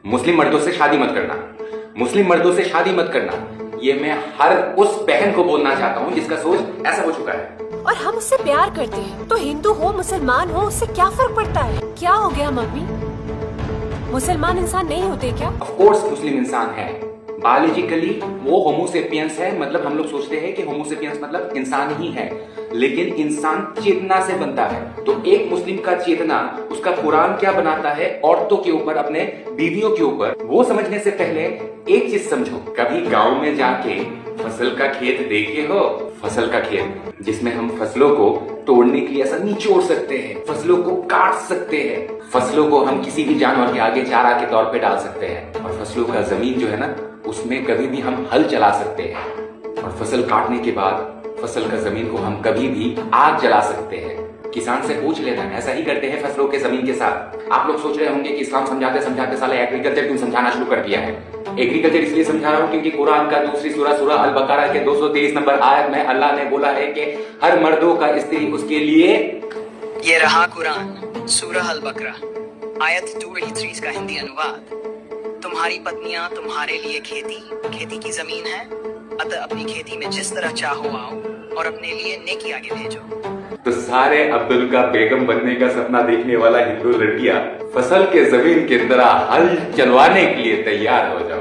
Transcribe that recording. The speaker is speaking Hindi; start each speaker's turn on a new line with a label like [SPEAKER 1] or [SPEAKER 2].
[SPEAKER 1] मुस्लिम मर्दों से शादी मत करना, मुस्लिम मर्दों से शादी मत करना, ये मैं हर उस बहन को बोलना चाहता हूँ जिसका सोच ऐसा हो चुका है।
[SPEAKER 2] और हम उससे प्यार करते हैं तो हिंदू हो मुसलमान हो उससे क्या फर्क पड़ता है? क्या हो गया मम्मी, मुसलमान इंसान नहीं होते क्या?
[SPEAKER 1] ऑफ कोर्स मुस्लिम इंसान है, बायोलॉजिकली वो होमोसेपियंस है, मतलब हम लोग सोचते हैं कि होमोसेपियंस मतलब इंसान ही है, लेकिन इंसान चेतना से बनता है। तो एक मुस्लिम का चेतना, उसका कुरान क्या बनाता है औरतों के ऊपर, अपने बीवियों के ऊपर, वो समझने से पहले एक चीज समझो। कभी गांव में जाके फसल का खेत देखे हो? फसल का खेत जिसमें हम फसलों को तोड़ने के लिए ऐसा निचोड़ सकते हैं, फसलों को काट सकते हैं, फसलों को हम किसी भी जानवर के आगे चारा के तौर पे डाल सकते हैं, और फसलों का जमीन जो है ना, उसमें कभी भी हम हल चला सकते हैं, और फसल काटने के बाद फसल का जमीन को हम कभी भी आग जला सकते हैं। किसान से पूछ लेना, ऐसा ही करते हैं फसलों के जमीन के साथ। आप लोग सोच रहे होंगे कि इस्लाम समझाते समझाते साला एग्रीकल्चर क्यों समझाना शुरू कर दिया है। एग्रीकल्चर इसलिए समझा रहा हूँ क्योंकि कुरान का दूसरी सूरह अल बकरा के 223 नंबर आयत में अल्लाह ने बोला है कि हर मर्दों का स्त्री उसके लिए।
[SPEAKER 3] ये रहा कुरान सूरह अल बकरा आयत 283 का हिंदी अनुवाद। तुम्हारी पत्नियां तुम्हारे लिए खेती की जमीन है, अतः अपनी खेती में जिस तरह चाहो आओ और अपने लिए नेकी आगे भेजो।
[SPEAKER 1] तो सारे अब्दुल का बेगम बनने का सपना देखने वाला हिंदू लड़कियां फसल के जमीन की तरह हल चलवाने के लिए तैयार हो जाए।